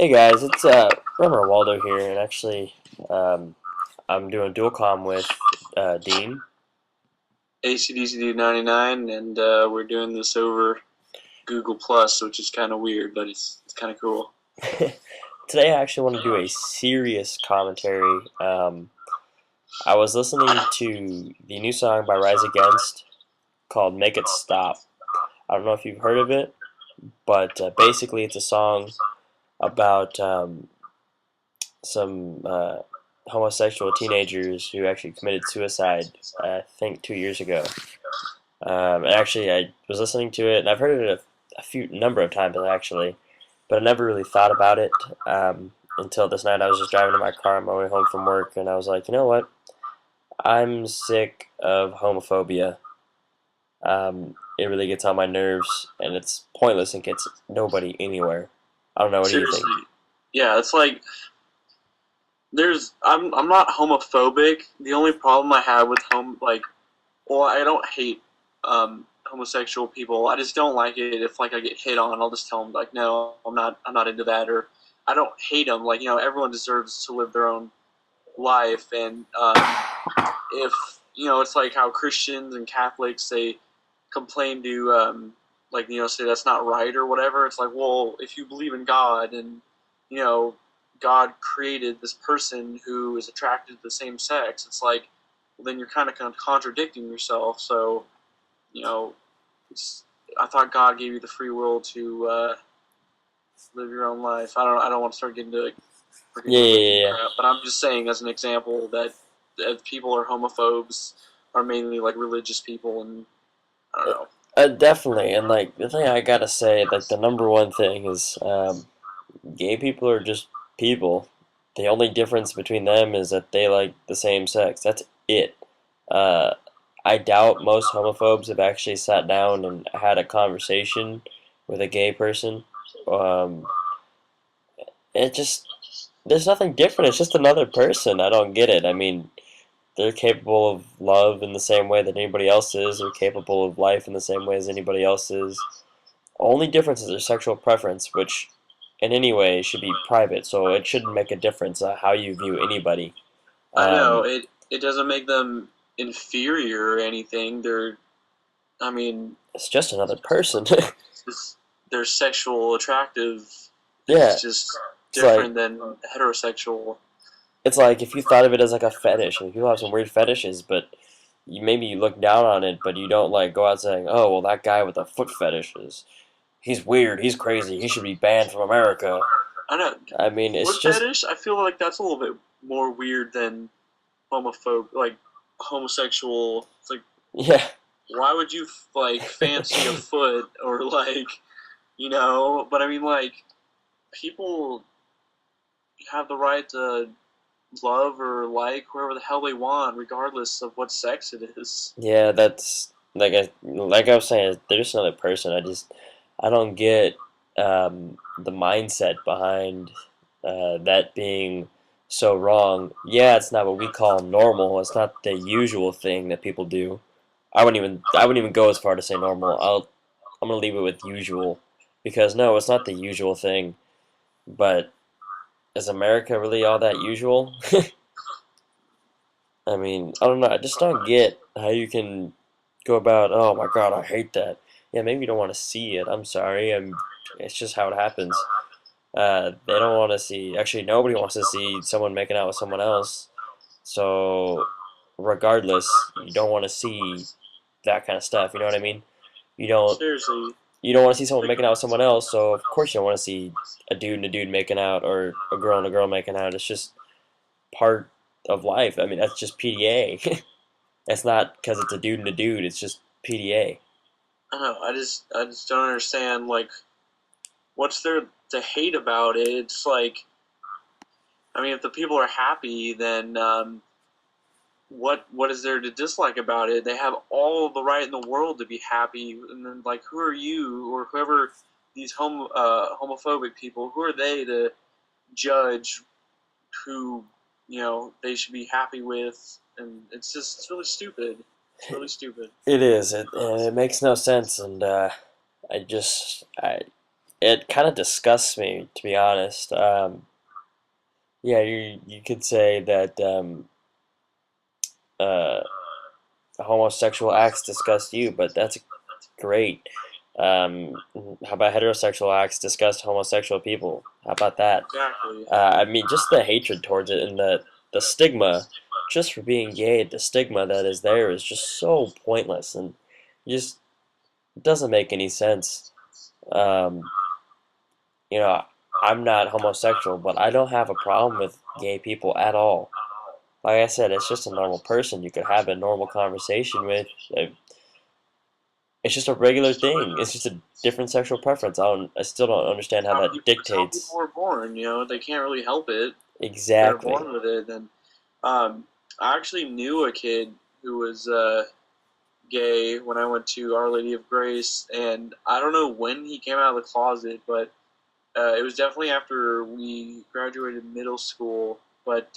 Hey guys, it's remairwaldo here, and actually, I'm doing dual comm with Dean. ACDC 99, and we're doing this over Google Plus, which is kind of weird, but it's kind of cool. Today, I actually want to do a serious commentary. I was listening to the new song by Rise Against called "Make It Stop." I don't know if you've heard of it, but basically, it's a song about some homosexual teenagers who actually committed suicide. I think 2 years ago. And actually, I was listening to it, and I've heard it a few number of times actually, but I never really thought about it until this night. I was just driving in my car on my way home from work, and I was like, you know what? I'm sick of homophobia. It really gets on my nerves, and it's pointless and gets nobody anywhere. I don't know. What do you think? Seriously, yeah, it's like I'm not homophobic. The only problem I have with well, I don't hate homosexual people. I just don't like it if I get hit on. I'll just tell them like, no, I'm not into that, or I don't hate them. Everyone deserves to live their own life, and if it's like how Christians and Catholics they complain to say that's not right or whatever. It's like, well, if you believe in God and you know God created this person who is attracted to the same sex, it's like, well, then you're kind of contradicting yourself. So you know, I thought God gave you the free will to live your own life. I don't want to start getting into freaking Yeah, religion yeah, crap, but I'm just saying as an example that people are homophobes are mainly like religious people, and I don't yeah. know. Definitely, and like the thing I gotta say, like the number one thing is, gay people are just people. The only difference between them is that they like the same sex. That's it. Uh, I doubt most homophobes have actually sat down and had a conversation with a gay person. Um, it just, there's nothing different. It's just another person. I don't get it. I mean, they're capable of love in the same way that anybody else is. They're capable of life in the same way as anybody else is. Only difference is their sexual preference, which in any way should be private, so it shouldn't make a difference how you view anybody. I know Um, it doesn't make them inferior or anything. I mean, it's just another person. it's, their sexual attractive Yeah, is just it's like different than heterosexual. if you thought of it as like a fetish. I mean, people have some weird fetishes, but maybe you look down on it, but you don't like go out saying, "Oh, well, that guy with the foot fetishes, he's weird, he's crazy, he should be banned from America." I know I mean, it's foot just fetish. I feel like that's a little bit more weird than like homosexual. It's like, yeah, why would you fancy a foot or But I mean, like, people have the right to love or like whoever the hell they want, regardless of what sex it is. yeah. That's like I was saying, they're just another person. I don't get the mindset behind that being so wrong. Yeah, it's not what we call normal. It's not the usual thing that people do. I wouldn't even go as far to say normal. I'm gonna leave it with usual because no, it's not the usual thing. But is America really all that usual? I mean, I don't know. I just don't get how you can go about, oh my God, I hate that. Yeah, maybe you don't want to see it. I'm sorry. It's just how it happens. They don't want to see, actually, nobody wants to see someone making out with someone else. So, regardless, you don't want to see that kind of stuff. You know what I mean? You don't, Seriously, you don't want to see someone like, making out with someone else. So, of course, you don't want to see a dude and a dude making out or a girl and a girl making out. It's just part of life. I mean, that's just PDA. It's not because it's a dude and a dude. It's just PDA. I don't know. I just don't understand. Like, what's there to hate about it? It's like, I mean, if the people are happy, then what is there to dislike about it? They have all the right in the world to be happy, and then like, who are you or whoever these homophobic people? Who are they to judge who they should be happy with? And it's really stupid. It's really stupid. It is. It makes no sense, and I it kind of disgusts me, to be honest. Yeah, you could say that uh, homosexual acts disgust you, but that's great. How about heterosexual acts disgust homosexual people? How about that? Exactly. I mean, just the hatred towards it and the stigma, just for being gay, the stigma that is there is just so pointless and just it doesn't make any sense. Um, you know, I'm not homosexual, but I don't have a problem with gay people at all. Like I said, it's just a normal person you could have a normal conversation with. It's just a regular thing. It's just a different sexual preference. I still don't understand how that It's how people dictates were born. You know, they can't really help it. They're exactly. born with it. And I actually knew a kid who was gay when I went to Our Lady of Grace, and I don't know when he came out of the closet, but it was definitely after we graduated middle school. But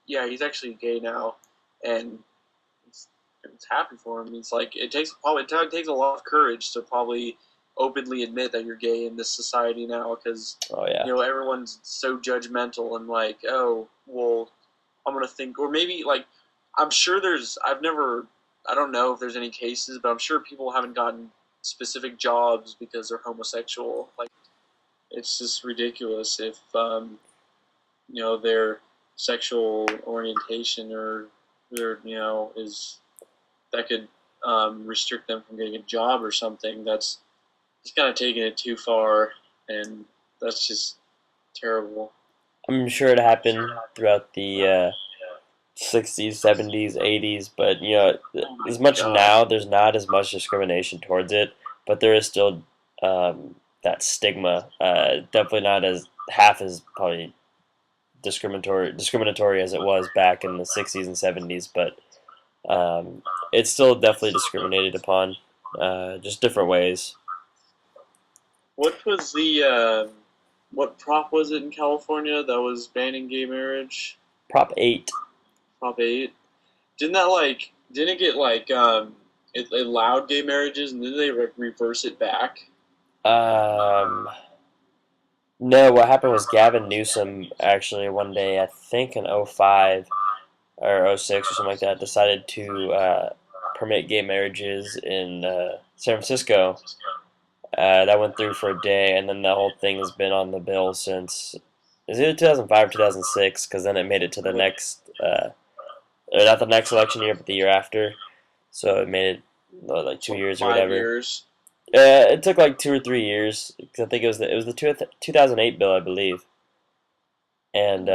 yeah, he's actually gay now, and it's happy for him. It's like it takes a lot of courage to probably openly admit that you're gay in this society now, because Oh yeah. everyone's so judgmental and like, oh well, I'm gonna think, or maybe like, I'm sure there's I've never I don't know if there's any cases, but I'm sure people haven't gotten specific jobs because they're homosexual. Like, it's just ridiculous if their sexual orientation or their is that could restrict them from getting a job or something. That's just kind of taking it too far, and that's just terrible. I'm sure it happened throughout the 60s, 70s, 80s, but Oh my as much god. now, there's not as much discrimination towards it, but there is still that stigma. Definitely not as half as probably discriminatory as it was back in the 60s and 70s, but it's still definitely discriminated upon, just different ways. What was the what prop was it in California that was banning gay marriage? Prop 8. Prop 8. Didn't that like didn't it get like it allowed gay marriages and then they reverse it back? Um, no, what happened was Gavin Newsom actually one day, I think in '05 or '06 or something like that, decided to permit gay marriages in San Francisco. That went through for a day, and then the whole thing has been on the bill since. Is it 2005 or 2006? Because then it made it to the Like next, or not the next election year, but the year after. So it made it like 2 years or five whatever. years. It took like 2 or 3 years. 'Cause I think it was the 2008 bill, I believe, and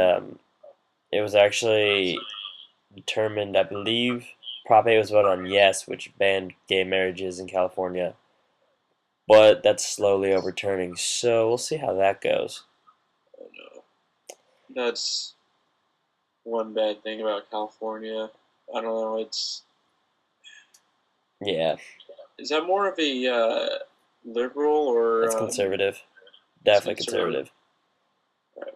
it was actually determined. I believe Prop 8 was voted on yes, which banned gay marriages in California, but that's slowly overturning. So we'll see how that goes. Oh no. That's one bad thing about California. I don't know. Yeah, Is that more of a liberal that's or conservative. it's Definitely conservative? conservative.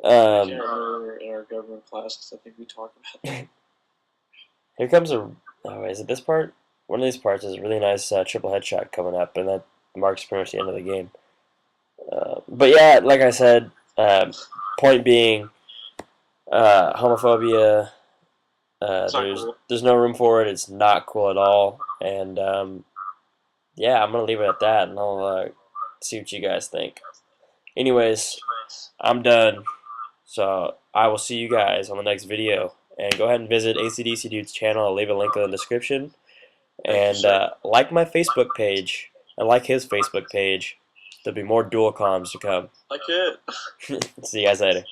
Right. I can't Um, remember in our government class because I think we talked about that. here comes a. Oh, is it this part? One of these parts is a really nice triple headshot coming up, and that marks pretty much the end of the game. But yeah, like I said, point being, homophobia. It's not There's cool. there's no room for it. It's not cool at all. And yeah, I'm gonna leave it at that, and I'll see what you guys think. Anyways, I'm done. So I will see you guys on the next video. And go ahead and visit ACDC Dude's channel. I'll leave a link in the description. Thank you, And sir. like my Facebook page and like his Facebook page. There'll be more dual comms to come. Like it. See you guys later.